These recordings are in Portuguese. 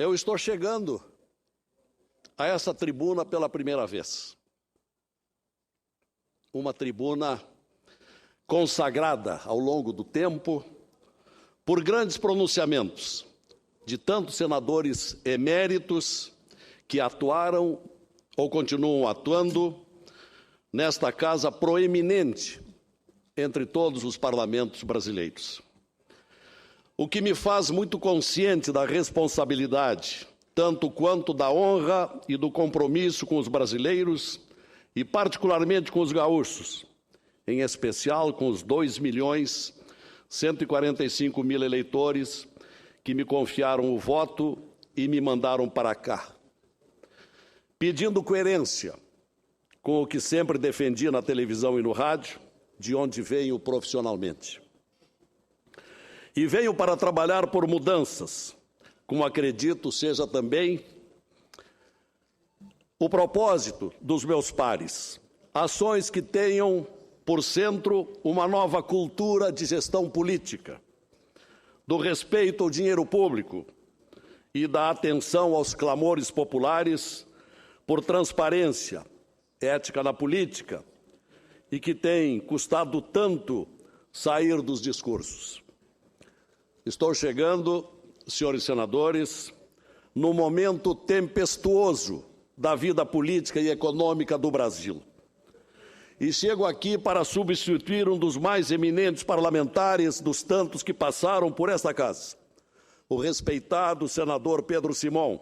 eu estou chegando a essa tribuna pela primeira vez. Uma tribuna consagrada ao longo do tempo por grandes pronunciamentos de tantos senadores eméritos que atuaram ou continuam atuando nesta casa proeminente entre todos os parlamentos brasileiros. O que me faz muito consciente da responsabilidade, tanto quanto da honra e do compromisso com os brasileiros e particularmente com os gaúchos, em especial com os 2.145.000 eleitores que me confiaram o voto e me mandaram para cá. Pedindo coerência com o que sempre defendi na televisão e no rádio, de onde venho profissionalmente. E venho para trabalhar por mudanças, como acredito seja também o propósito dos meus pares. Ações que tenham por centro uma nova cultura de gestão política, do respeito ao dinheiro público e da atenção aos clamores populares por transparência, ética na política, e que tem custado tanto sair dos discursos. Estou chegando, senhores senadores, num momento tempestuoso da vida política e econômica do Brasil. E chego aqui para substituir um dos mais eminentes parlamentares dos tantos que passaram por esta casa, o respeitado senador Pedro Simão,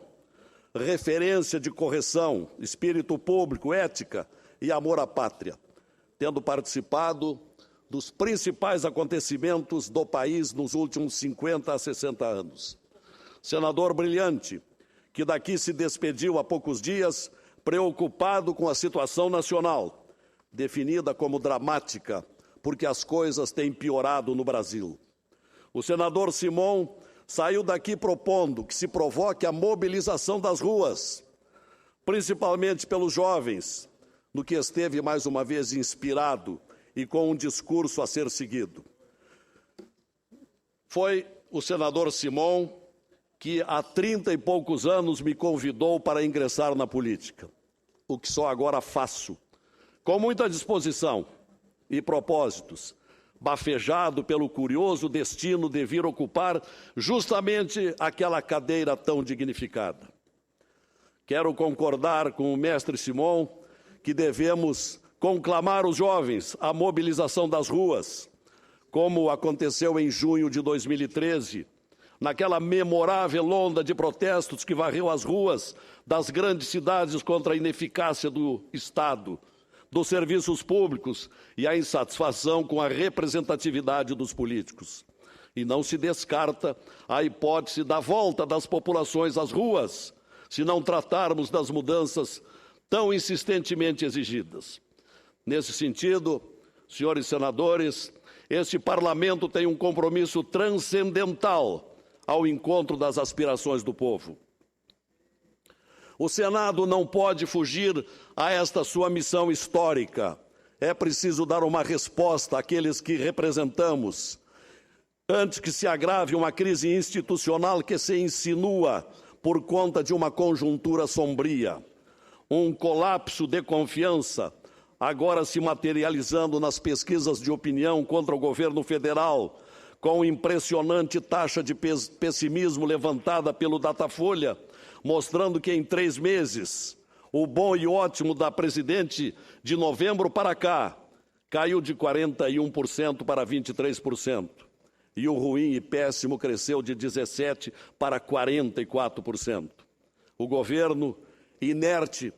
referência de correção, espírito público, ética e amor à pátria, tendo participado dos principais acontecimentos do país nos últimos 50 a 60 anos. Senador brilhante, que daqui se despediu há poucos dias, preocupado com a situação nacional, definida como dramática, porque as coisas têm piorado no Brasil. O senador Simão saiu daqui propondo que se provoque a mobilização das ruas, principalmente pelos jovens, no que esteve mais uma vez inspirado e com um discurso a ser seguido. Foi o senador Simão que há 30 e poucos anos me convidou para ingressar na política, o que só agora faço, com muita disposição e propósitos, bafejado pelo curioso destino de vir ocupar justamente aquela cadeira tão dignificada. Quero concordar com o mestre Simão que devemos conclamar os jovens à mobilização das ruas, como aconteceu em junho de 2013, naquela memorável onda de protestos que varreu as ruas das grandes cidades contra a ineficácia do Estado, dos serviços públicos e a insatisfação com a representatividade dos políticos. E não se descarta a hipótese da volta das populações às ruas, se não tratarmos das mudanças tão insistentemente exigidas. Nesse sentido, senhores senadores, este parlamento tem um compromisso transcendental ao encontro das aspirações do povo. O Senado não pode fugir a esta sua missão histórica. É preciso dar uma resposta àqueles que representamos, antes que se agrave uma crise institucional que se insinua por conta de uma conjuntura sombria. Um colapso de confiança, agora se materializando nas pesquisas de opinião contra o governo federal, com impressionante taxa de pessimismo levantada pelo Datafolha, mostrando que em 3 meses o bom e ótimo da presidente de novembro para cá caiu de 41% para 23%. E o ruim e péssimo cresceu de 17% para 44%. O governo, inerte,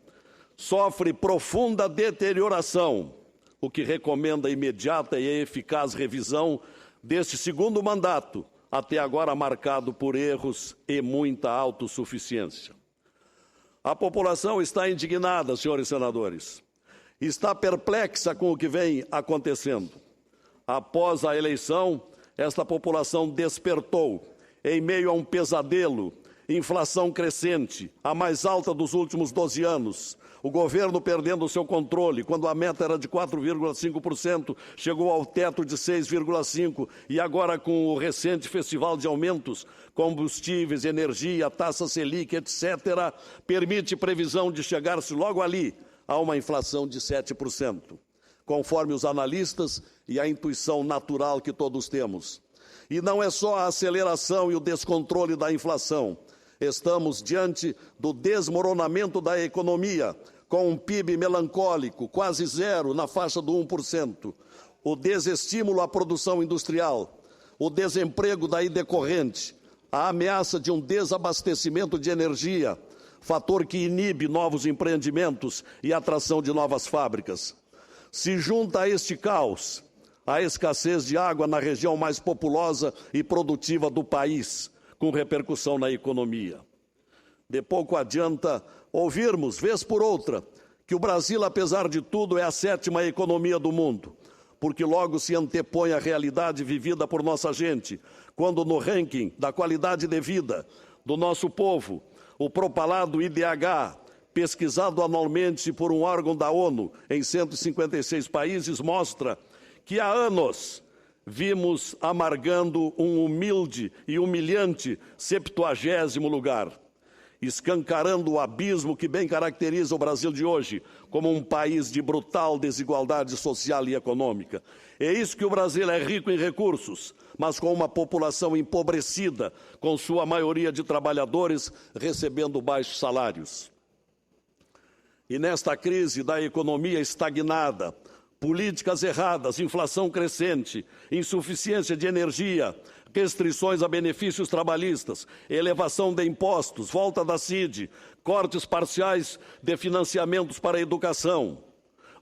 sofre profunda deterioração, o que recomenda a imediata e eficaz revisão deste segundo mandato, até agora marcado por erros e muita autossuficiência. A população está indignada, senhores senadores. Está perplexa com o que vem acontecendo. Após a eleição, esta população despertou em meio a um pesadelo Inflação crescente, a mais alta dos últimos 12 anos. O governo perdendo o seu controle, quando a meta era de 4,5%, chegou ao teto de 6,5%, e agora com o recente festival de aumentos, combustíveis, energia, taxa Selic, etc., permite previsão de chegar-se logo ali a uma inflação de 7%, conforme os analistas e a intuição natural que todos temos. E não é só a aceleração e o descontrole da inflação. Estamos diante do desmoronamento da economia, com um PIB melancólico, quase zero, na faixa do 1%, o desestímulo à produção industrial, o desemprego daí decorrente, a ameaça de um desabastecimento de energia, fator que inibe novos empreendimentos e a atração de novas fábricas. Se junta a este caos a escassez de água na região mais populosa e produtiva do país, com repercussão na economia. De pouco adianta ouvirmos, vez por outra, que o Brasil, apesar de tudo, é a 7ª economia do mundo, porque logo se antepõe à realidade vivida por nossa gente, quando no ranking da qualidade de vida do nosso povo, o propalado IDH, pesquisado anualmente por um órgão da ONU em 156 países, mostra que há anos vimos amargando um humilde e humilhante 70º lugar, escancarando o abismo que bem caracteriza o Brasil de hoje como um país de brutal desigualdade social e econômica. É isso que o Brasil é rico em recursos, mas com uma população empobrecida, com sua maioria de trabalhadores recebendo baixos salários. E nesta crise da economia estagnada, políticas erradas, inflação crescente, insuficiência de energia, restrições a benefícios trabalhistas, elevação de impostos, volta da CID, cortes parciais de financiamentos para a educação,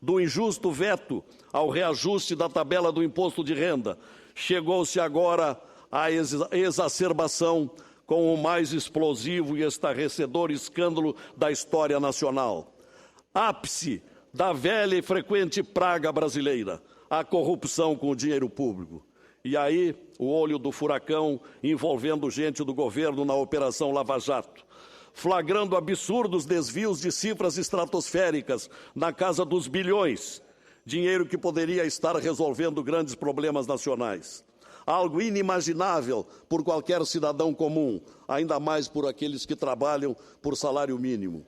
do injusto veto ao reajuste da tabela do imposto de renda, chegou-se agora à exacerbação com o mais explosivo e estarrecedor escândalo da história nacional. Ápice da velha e frequente praga brasileira, a corrupção com o dinheiro público. E aí, o olho do furacão envolvendo gente do governo na Operação Lava Jato, flagrando absurdos desvios de cifras estratosféricas na casa dos bilhões, dinheiro que poderia estar resolvendo grandes problemas nacionais. Algo inimaginável por qualquer cidadão comum, ainda mais por aqueles que trabalham por salário mínimo.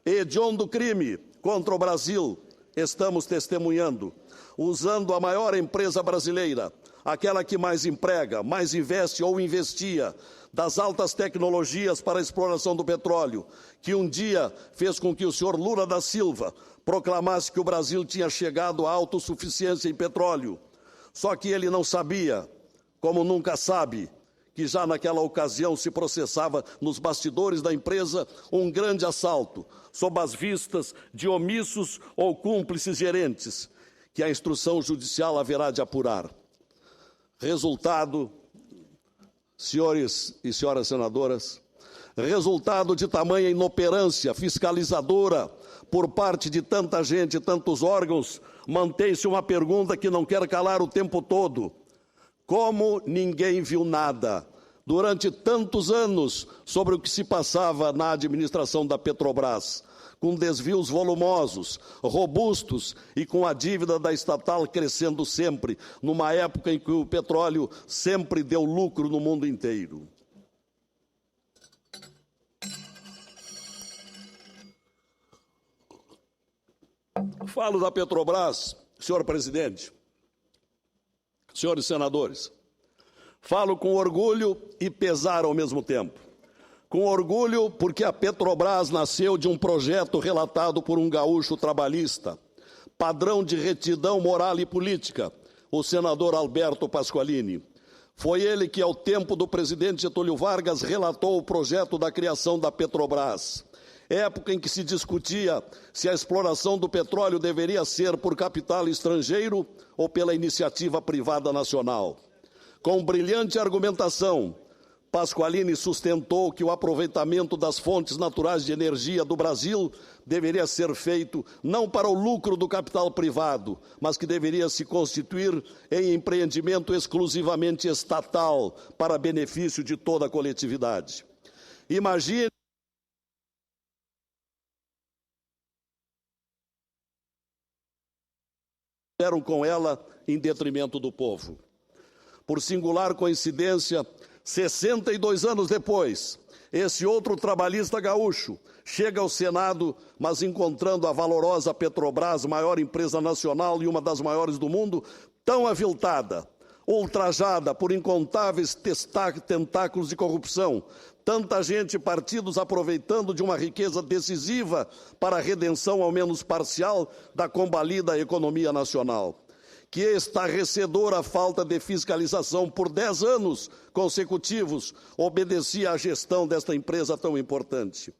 Hediondo crime contra o Brasil, estamos testemunhando, usando a maior empresa brasileira, aquela que mais emprega, mais investe ou investia, das altas tecnologias para a exploração do petróleo, que um dia fez com que o senhor Lula da Silva proclamasse que o Brasil tinha chegado à autossuficiência em petróleo. Só que ele não sabia, como nunca sabe, que já naquela ocasião se processava nos bastidores da empresa um grande assalto, sob as vistas de omissos ou cúmplices gerentes, que a instrução judicial haverá de apurar. Resultado, senhores e senhoras senadoras, resultado de tamanha inoperância fiscalizadora por parte de tanta gente, tantos órgãos, mantém-se uma pergunta que não quer calar o tempo todo. Como ninguém viu nada durante tantos anos sobre o que se passava na administração da Petrobras, com desvios volumosos, robustos e com a dívida da estatal crescendo sempre, numa época em que o petróleo sempre deu lucro no mundo inteiro. Falo da Petrobras, senhor presidente, senhores senadores, falo com orgulho e pesar ao mesmo tempo. Com orgulho porque a Petrobras nasceu de um projeto relatado por um gaúcho trabalhista, padrão de retidão moral e política, o senador Alberto Pasqualini. Foi ele que, ao tempo do presidente Getúlio Vargas, relatou o projeto da criação da Petrobras. Época em que se discutia se a exploração do petróleo deveria ser por capital estrangeiro ou pela iniciativa privada nacional. Com brilhante argumentação, Pasqualini sustentou que o aproveitamento das fontes naturais de energia do Brasil deveria ser feito não para o lucro do capital privado, mas que deveria se constituir em empreendimento exclusivamente estatal para benefício de toda a coletividade. Imagine com ela em detrimento do povo. Por singular coincidência, 62 anos depois, esse outro trabalhista gaúcho chega ao Senado, mas encontrando a valorosa Petrobras, maior empresa nacional e uma das maiores do mundo, tão aviltada, ultrajada por incontáveis tentáculos de corrupção, tanta gente e partidos aproveitando de uma riqueza decisiva para a redenção, ao menos parcial, da combalida economia nacional. Que estarrecedora falta de fiscalização por 10 anos consecutivos obedecia à gestão desta empresa tão importante.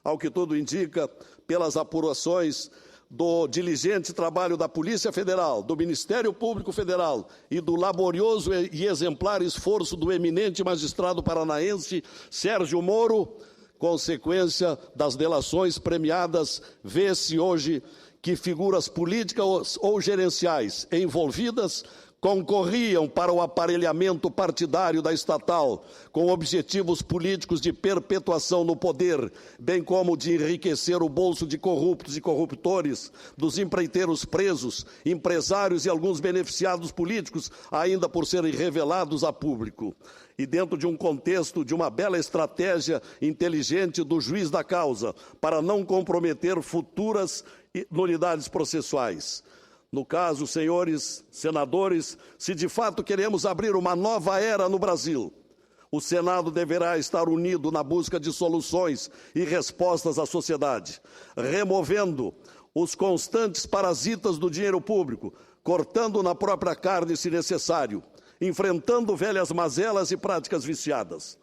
Ao que tudo indica, pelas apurações do diligente trabalho da Polícia Federal, do Ministério Público Federal e do laborioso e exemplar esforço do eminente magistrado paranaense Sérgio Moro, consequência das delações premiadas, vê-se hoje que figuras políticas ou gerenciais envolvidas concorriam para o aparelhamento partidário da estatal, com objetivos políticos de perpetuação no poder, bem como de enriquecer o bolso de corruptos e corruptores, dos empreiteiros presos, empresários e alguns beneficiados políticos, ainda por serem revelados a público. E dentro de um contexto de uma bela estratégia inteligente do juiz da causa, para não comprometer futuras nulidades processuais. No caso, senhores senadores, se de fato queremos abrir uma nova era no Brasil, o Senado deverá estar unido na busca de soluções e respostas à sociedade, removendo os constantes parasitas do dinheiro público, cortando na própria carne se necessário, enfrentando velhas mazelas e práticas viciadas.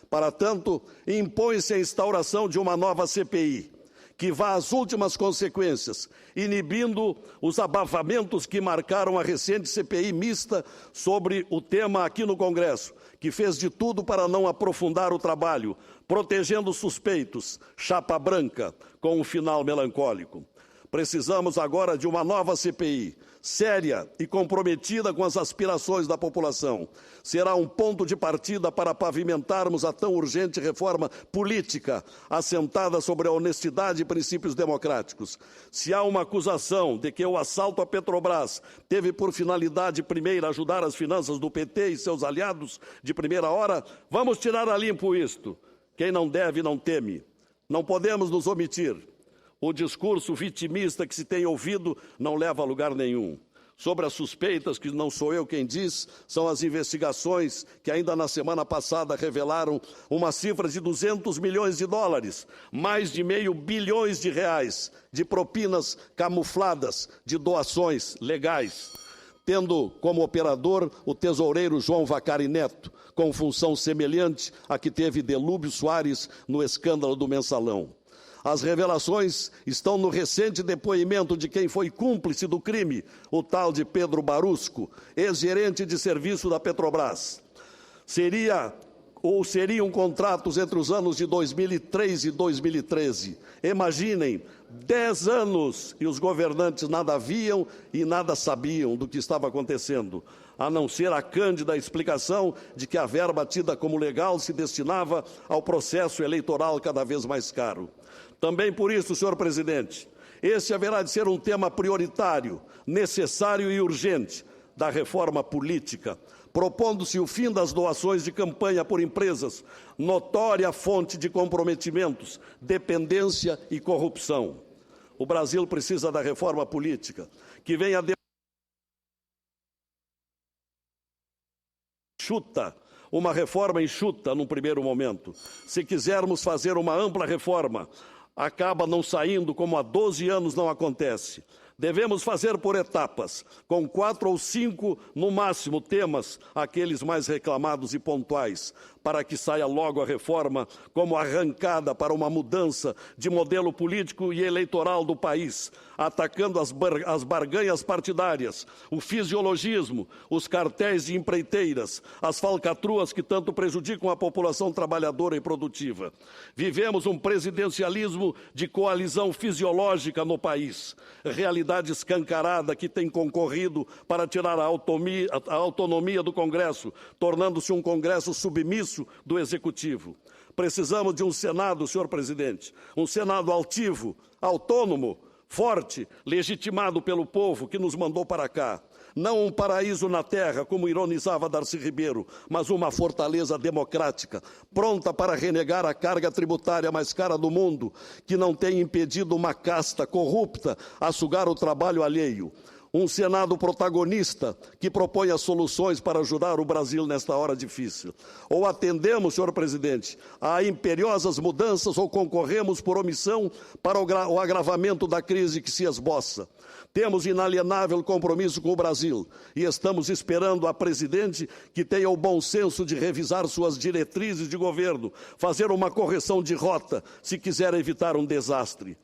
Para tanto, impõe-se a instauração de uma nova CPI, que vá às últimas consequências, inibindo os abafamentos que marcaram a recente CPI mista sobre o tema aqui no Congresso, que fez de tudo para não aprofundar o trabalho, protegendo os suspeitos, chapa branca, com um final melancólico. Precisamos agora de uma nova CPI, séria e comprometida com as aspirações da população. Será um ponto de partida para pavimentarmos a tão urgente reforma política, assentada sobre a honestidade e princípios democráticos. Se há uma acusação de que o assalto à Petrobras teve por finalidade primeira ajudar as finanças do PT e seus aliados de primeira hora, vamos tirar a limpo isto. Quem não deve, não teme. Não podemos nos omitir. O discurso vitimista que se tem ouvido não leva a lugar nenhum. Sobre as suspeitas, que não sou eu quem diz, são as investigações que ainda na semana passada revelaram uma cifra de 200 milhões de dólares, mais de R$500 bilhões de propinas camufladas, de doações legais, tendo como operador o tesoureiro João Vacari Neto, com função semelhante à que teve Delúbio Soares no escândalo do Mensalão. As revelações estão no recente depoimento de quem foi cúmplice do crime, o tal de Pedro Barusco, ex-gerente de serviço da Petrobras. Seriam contratos entre os anos de 2003 e 2013. Imaginem, 10 anos e os governantes nada viam e nada sabiam do que estava acontecendo, a não ser a cândida explicação de que a verba tida como legal se destinava ao processo eleitoral cada vez mais caro. Também por isso, senhor presidente, esse haverá de ser um tema prioritário, necessário e urgente da reforma política, propondo-se o fim das doações de campanha por empresas, notória fonte de comprometimentos, dependência e corrupção. O Brasil precisa da reforma política, que venha uma reforma enxuta num primeiro momento. Se quisermos fazer uma ampla reforma, acaba não saindo como há 12 anos não acontece. Devemos fazer por etapas, com 4 ou 5, no máximo, temas, aqueles mais reclamados e pontuais, para que saia logo a reforma como arrancada para uma mudança de modelo político e eleitoral do país, atacando as barganhas partidárias, o fisiologismo, os cartéis de empreiteiras, as falcatruas que tanto prejudicam a população trabalhadora e produtiva. Vivemos um presidencialismo de coalizão fisiológica no país, realidade escancarada que tem concorrido para tirar a autonomia do Congresso, tornando-se um Congresso submisso do Executivo. Precisamos de um Senado, senhor presidente, um Senado altivo, autônomo, forte, legitimado pelo povo que nos mandou para cá. Não um paraíso na terra, como ironizava Darcy Ribeiro, mas uma fortaleza democrática, pronta para renegar a carga tributária mais cara do mundo, que não tem impedido uma casta corrupta a sugar o trabalho alheio. Um Senado protagonista que proponha soluções para ajudar o Brasil nesta hora difícil. Ou atendemos, senhor presidente, a imperiosas mudanças ou concorremos por omissão para o agravamento da crise que se esboça. Temos inalienável compromisso com o Brasil e estamos esperando a presidente que tenha o bom senso de revisar suas diretrizes de governo, fazer uma correção de rota se quiser evitar um desastre.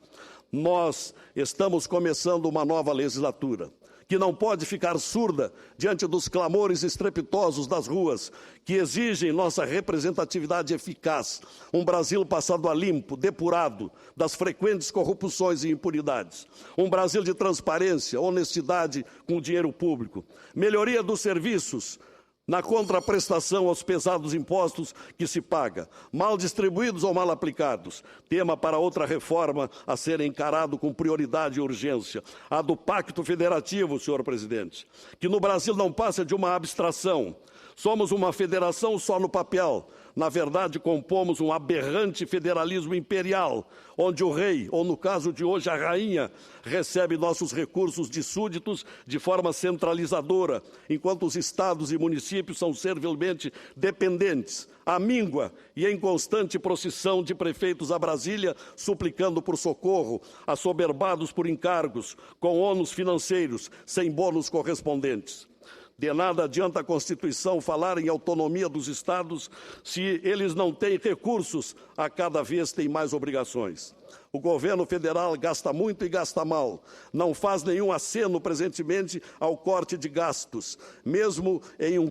Nós estamos começando uma nova legislatura, que não pode ficar surda diante dos clamores estrepitosos das ruas, que exigem nossa representatividade eficaz, um Brasil passado a limpo, depurado das frequentes corrupções e impunidades, um Brasil de transparência, honestidade com o dinheiro público, melhoria dos serviços, na contraprestação aos pesados impostos que se paga, mal distribuídos ou mal aplicados. Tema para outra reforma a ser encarado com prioridade e urgência, a do Pacto Federativo, senhor presidente, que no Brasil não passa de uma abstração. Somos uma federação só no papel. Na verdade, compomos um aberrante federalismo imperial, onde o rei, ou no caso de hoje a rainha, recebe nossos recursos de súditos de forma centralizadora, enquanto os estados e municípios são servilmente dependentes, à míngua e em constante procissão de prefeitos a Brasília, suplicando por socorro, assoberbados por encargos, com ônus financeiros, sem bônus correspondentes. De nada adianta a Constituição falar em autonomia dos estados se eles não têm recursos, a cada vez têm mais obrigações. O governo federal gasta muito e gasta mal. Não faz nenhum aceno presentemente ao corte de gastos, mesmo em um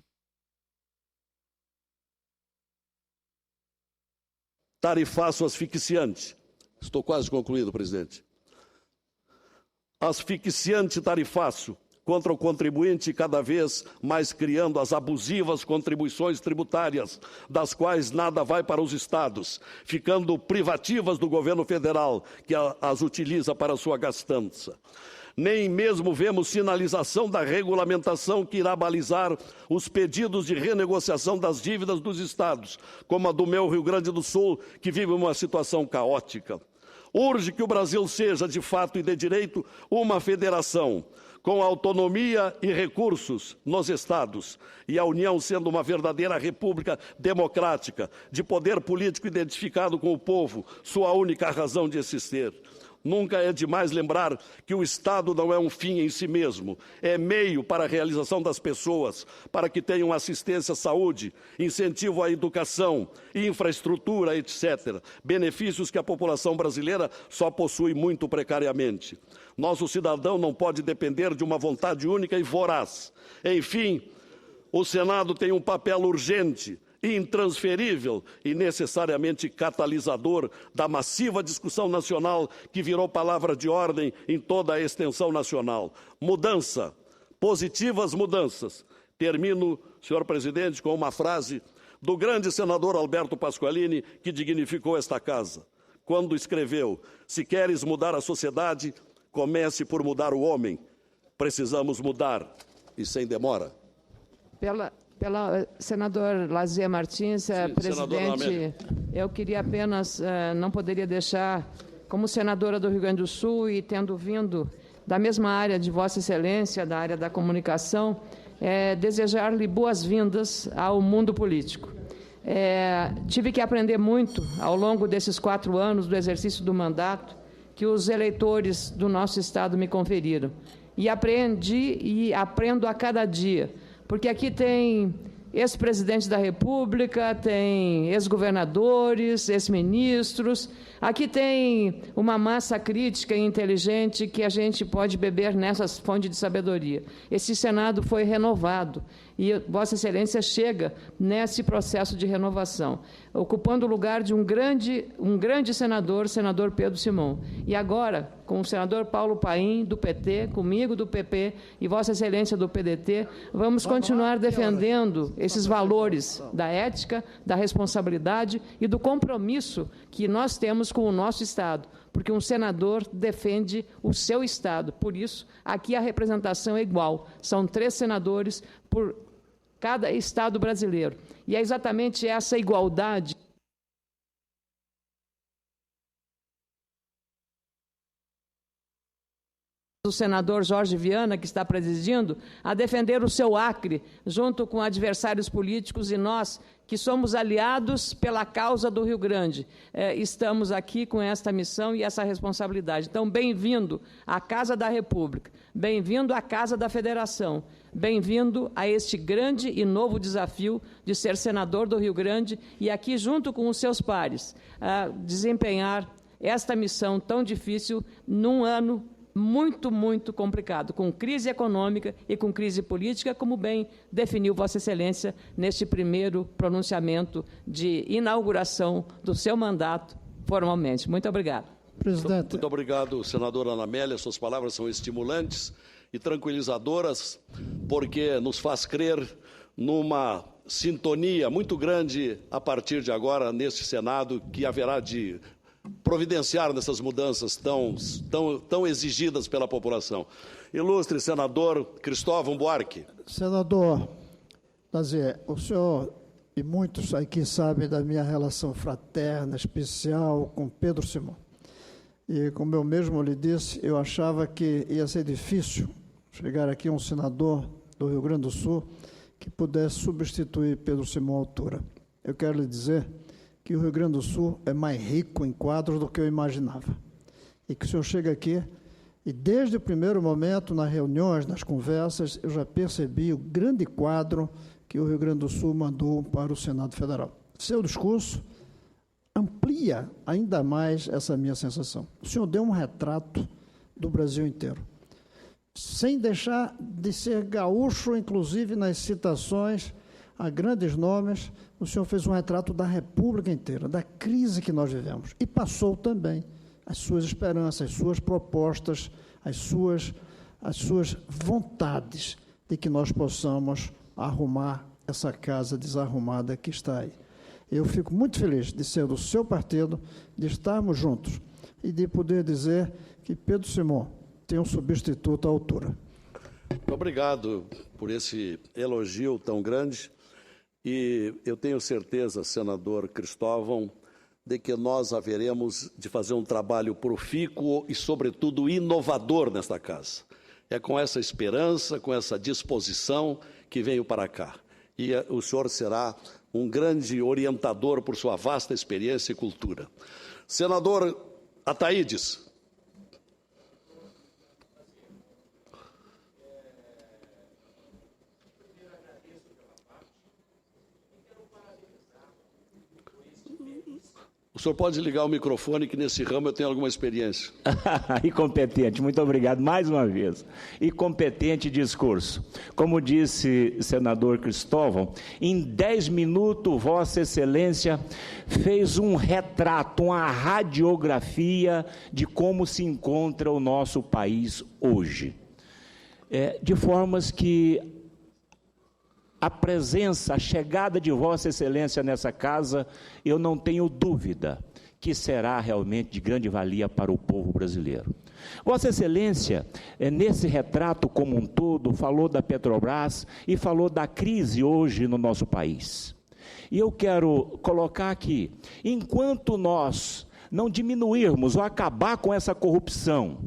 tarifaço asfixiante. Estou quase concluído, presidente. Asfixiante tarifaço contra o contribuinte, cada vez mais criando as abusivas contribuições tributárias, das quais nada vai para os estados, ficando privativas do governo federal, que as utiliza para sua gastança. Nem mesmo vemos sinalização da regulamentação que irá balizar os pedidos de renegociação das dívidas dos estados, como a do meu Rio Grande do Sul, que vive uma situação caótica. Urge que o Brasil seja, de fato e de direito, uma federação, com autonomia e recursos nos estados, e a União sendo uma verdadeira república democrática, de poder político identificado com o povo, sua única razão de existir. Nunca é demais lembrar que o Estado não é um fim em si mesmo, é meio para a realização das pessoas, para que tenham assistência à saúde, incentivo à educação, infraestrutura, etc. Benefícios que a população brasileira só possui muito precariamente. Nosso cidadão não pode depender de uma vontade única e voraz. Enfim, o Senado tem um papel urgente, intransferível e necessariamente catalisador da massiva discussão nacional que virou palavra de ordem em toda a extensão nacional. Mudança, positivas mudanças. Termino, senhor presidente, com uma frase do grande senador Alberto Pasqualini, que dignificou esta casa, quando escreveu: "Se queres mudar a sociedade, comece por mudar o homem. Precisamos mudar, e sem demora." Senador Lazier Martins, presidente, eu queria apenas, não poderia deixar, como senadora do Rio Grande do Sul e tendo vindo da mesma área de Vossa Excelência, da área da comunicação, desejar-lhe boas-vindas ao mundo político. Tive que aprender muito ao longo desses 4 anos do exercício do mandato que os eleitores do nosso Estado me conferiram. E aprendi e aprendo a cada dia, porque aqui tem ex-presidente da República, tem ex-governadores, ex-ministros, aqui tem uma massa crítica e inteligente que a gente pode beber nessas fontes de sabedoria. Esse Senado foi renovado, e Vossa Excelência chega nesse processo de renovação, ocupando o lugar de um grande senador, senador Pedro Simão. E agora, com o senador Paulo Paim, do PT, comigo, do PP, e Vossa Excelência do PDT, vamos continuar defendendo esses valores da ética, da responsabilidade e do compromisso que nós temos com o nosso Estado, porque um senador defende o seu Estado. Por isso, aqui a representação é igual. São 3 senadores por cada Estado brasileiro. E é exatamente essa igualdade do senador Jorge Viana, que está presidindo, a defender o seu Acre, junto com adversários políticos, e nós, que somos aliados pela causa do Rio Grande, estamos aqui com esta missão e essa responsabilidade. Então, bem-vindo à Casa da República, bem-vindo à Casa da Federação, bem-vindo a este grande e novo desafio de ser senador do Rio Grande e aqui, junto com os seus pares, desempenhar esta missão tão difícil num ano muito, muito complicado, com crise econômica e com crise política, como bem definiu Vossa Excelência neste primeiro pronunciamento de inauguração do seu mandato formalmente. Muito obrigado. Presidente. Muito obrigado, senadora Ana Amélia. Suas palavras são estimulantes e tranquilizadoras, porque nos faz crer numa sintonia muito grande a partir de agora neste Senado, que haverá de providenciar nessas mudanças tão exigidas pela população. Ilustre senador Cristóvão Buarque. Senador Lazier, o senhor e muitos aqui sabem da minha relação fraterna, especial com Pedro Simão. E, como eu mesmo lhe disse, eu achava que ia ser difícil chegar aqui um senador do Rio Grande do Sul que pudesse substituir Pedro Simão à altura. Eu quero lhe dizer que o Rio Grande do Sul é mais rico em quadros do que eu imaginava. E que o senhor chega aqui, e desde o primeiro momento, nas reuniões, nas conversas, eu já percebi o grande quadro que o Rio Grande do Sul mandou para o Senado Federal. Seu discurso amplia ainda mais essa minha sensação. O senhor deu um retrato do Brasil inteiro, sem deixar de ser gaúcho, inclusive nas citações a grandes nomes. O senhor fez um retrato da República inteira, da crise que nós vivemos, e passou também as suas esperanças, as suas propostas, as suas vontades de que nós possamos arrumar essa casa desarrumada que está aí. Eu fico muito feliz de ser do seu partido, de estarmos juntos e de poder dizer que Pedro Simão tem um substituto à altura. Muito obrigado por esse elogio tão grande. E eu tenho certeza, senador Cristóvão, de que nós haveremos de fazer um trabalho profícuo e, sobretudo, inovador nesta casa. É com essa esperança, com essa disposição que venho para cá. E o senhor será um grande orientador por sua vasta experiência e cultura. Senador Ataídes. O senhor pode ligar o microfone, que nesse ramo eu tenho alguma experiência. E competente, muito obrigado mais uma vez. E competente discurso. Como disse o senador Cristóvão, em 10 minutos, Vossa Excelência fez um retrato, uma radiografia de como se encontra o nosso país hoje. De formas que a presença, a chegada de Vossa Excelência nessa casa, eu não tenho dúvida que será realmente de grande valia para o povo brasileiro. Vossa Excelência, nesse retrato como um todo, falou da Petrobras e falou da crise hoje no nosso país. E eu quero colocar aqui, enquanto nós não diminuirmos ou acabar com essa corrupção,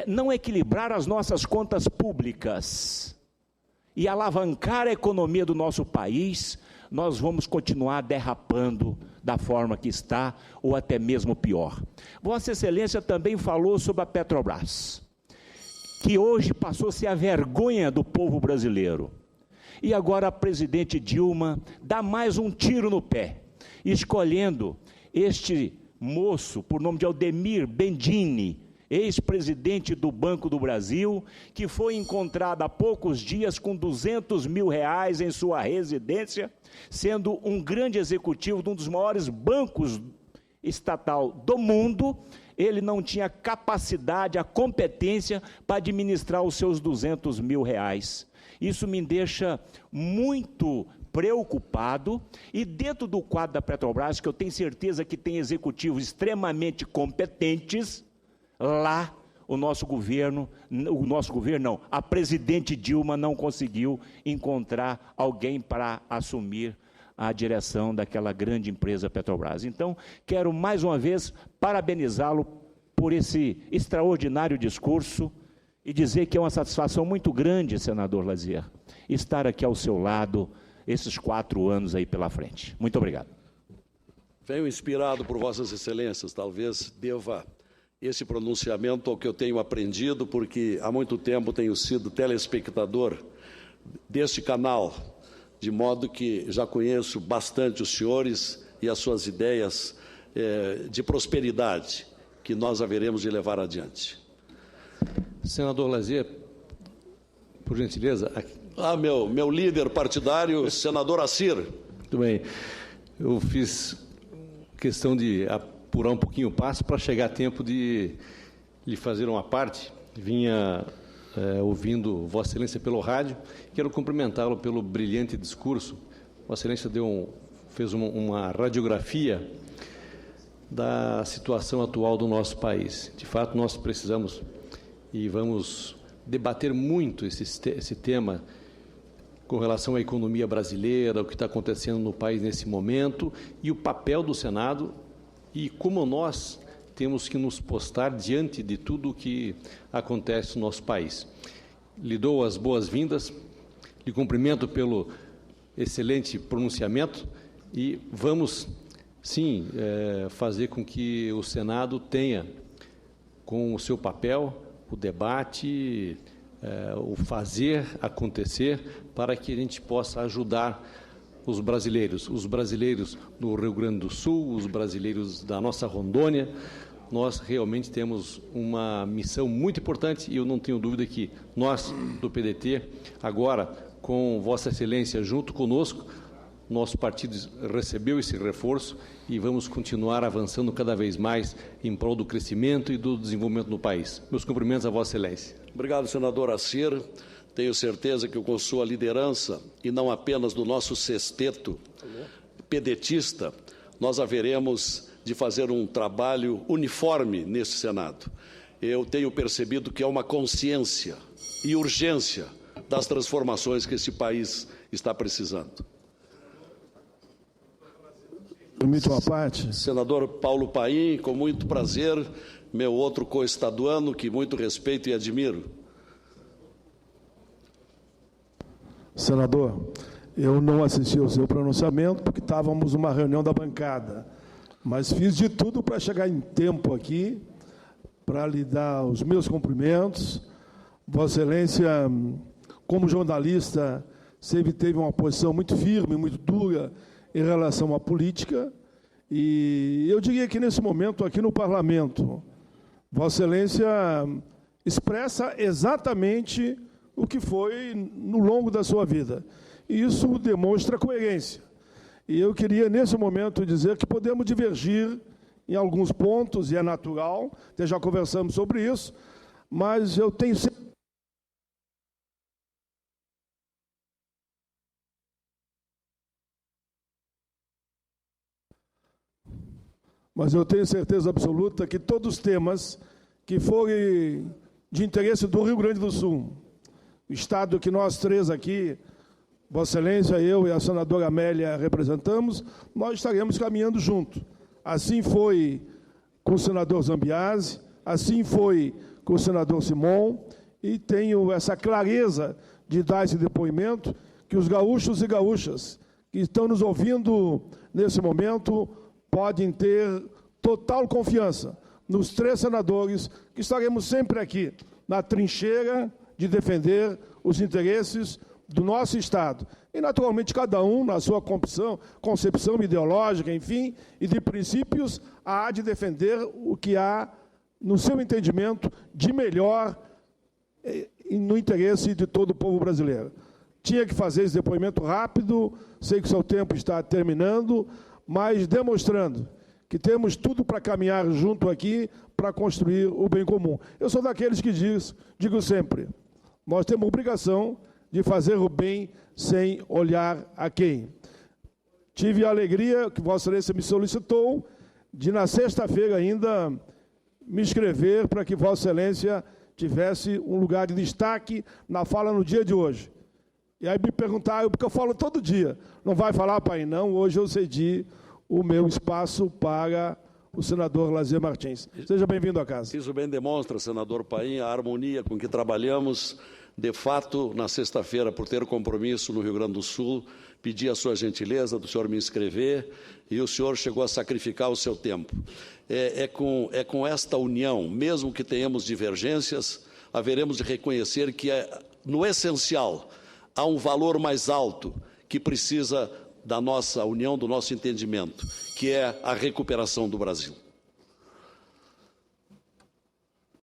não equilibrar as nossas contas públicas e alavancar a economia do nosso país, nós vamos continuar derrapando da forma que está, ou até mesmo pior. Vossa Excelência também falou sobre a Petrobras, que hoje passou a ser a vergonha do povo brasileiro. E agora a presidente Dilma dá mais um tiro no pé, escolhendo este moço, por nome de Aldemir Bendini, ex-presidente do Banco do Brasil, que foi encontrado há poucos dias com R$200 mil em sua residência, sendo um grande executivo de um dos maiores bancos estatal do mundo. Ele não tinha capacidade, a competência para administrar os seus R$200 mil. Isso me deixa muito preocupado, e dentro do quadro da Petrobras, que eu tenho certeza que tem executivos extremamente competentes, lá a presidente Dilma não conseguiu encontrar alguém para assumir a direção daquela grande empresa Petrobras. Então, quero mais uma vez parabenizá-lo por esse extraordinário discurso e dizer que é uma satisfação muito grande, senador Lazier, estar aqui ao seu lado esses 4 anos aí pela frente. Muito obrigado. Venho inspirado por Vossas Excelências, talvez deva esse pronunciamento ao que eu tenho aprendido, porque há muito tempo tenho sido telespectador deste canal, de modo que já conheço bastante os senhores e as suas ideias de prosperidade que nós haveremos de levar adiante. Senador Lazier, por gentileza. Meu líder partidário, senador Assir. Muito bem. Eu fiz questão de apurar um pouquinho o passo para chegar a tempo de lhe fazer uma parte. Vinha ouvindo Vossa Excelência pelo rádio. Quero cumprimentá-lo pelo brilhante discurso. Vossa Excelência fez uma radiografia da situação atual do nosso país. De fato, nós precisamos e vamos debater muito esse tema com relação à economia brasileira, o que está acontecendo no país nesse momento, e o papel do Senado, e como nós temos que nos postar diante de tudo o que acontece no nosso país. Lhe dou as boas-vindas, lhe cumprimento pelo excelente pronunciamento, e vamos, sim, fazer com que o Senado tenha, com o seu papel, o debate, o fazer acontecer, para que a gente possa ajudar os brasileiros do Rio Grande do Sul, os brasileiros da nossa Rondônia. Nós realmente temos uma missão muito importante, e eu não tenho dúvida que nós, do PDT, agora, com Vossa Excelência junto conosco, nosso partido recebeu esse reforço e vamos continuar avançando cada vez mais em prol do crescimento e do desenvolvimento do país. Meus cumprimentos a Vossa Excelência. Obrigado, senador Assir. Tenho certeza que com sua liderança, e não apenas do nosso sexteto pedetista, nós haveremos de fazer um trabalho uniforme nesse Senado. Eu tenho percebido que há uma consciência e urgência das transformações que esse país está precisando. Permite uma parte? Senador Paulo Paim, com muito prazer, meu outro co-estaduano, que muito respeito e admiro. Senador, eu não assisti ao seu pronunciamento porque estávamos numa reunião da bancada, mas fiz de tudo para chegar em tempo aqui, para lhe dar os meus cumprimentos. Vossa Excelência, como jornalista, sempre teve uma posição muito firme, muito dura em relação à política, e eu diria que nesse momento aqui no Parlamento, Vossa Excelência expressa exatamente o que foi no longo da sua vida. E isso demonstra coerência. E eu queria, nesse momento, dizer que podemos divergir em alguns pontos, e é natural, até já conversamos sobre isso, mas eu tenho certeza absoluta que todos os temas que forem de interesse do Rio Grande do Sul, o estado que nós três aqui, Vossa Excelência, eu e a senadora Amélia representamos, nós estaremos caminhando junto. Assim foi com o senador Zambiase, assim foi com o senador Simon, e tenho essa clareza de dar esse depoimento, que os gaúchos e gaúchas que estão nos ouvindo nesse momento podem ter total confiança nos 3 senadores, que estaremos sempre aqui, na trincheira de defender os interesses do nosso Estado. E, naturalmente, cada um, na sua concepção ideológica, enfim, e de princípios, há de defender o que há no seu entendimento, de melhor no interesse de todo o povo brasileiro. Tinha que fazer esse depoimento rápido, sei que seu tempo está terminando, mas demonstrando que temos tudo para caminhar junto aqui para construir o bem comum. Eu sou daqueles que digo sempre, nós temos a obrigação de fazer o bem sem olhar a quem. Tive a alegria que Vossa Excelência me solicitou de, na sexta-feira ainda, me inscrever para que Vossa Excelência tivesse um lugar de destaque na fala no dia de hoje. E aí me perguntaram, porque eu falo todo dia, não vai falar, pai? Não, hoje eu cedi o meu espaço para o senador Lazier Martins. Seja bem-vindo à casa. Isso bem demonstra, senador Paim, a harmonia com que trabalhamos. De fato, na sexta-feira, por ter compromisso no Rio Grande do Sul, pedi a sua gentileza do senhor me inscrever e o senhor chegou a sacrificar o seu tempo. É com esta união, mesmo que tenhamos divergências, haveremos de reconhecer que, no essencial, há um valor mais alto que precisa da nossa união, do nosso entendimento, que é a recuperação do Brasil.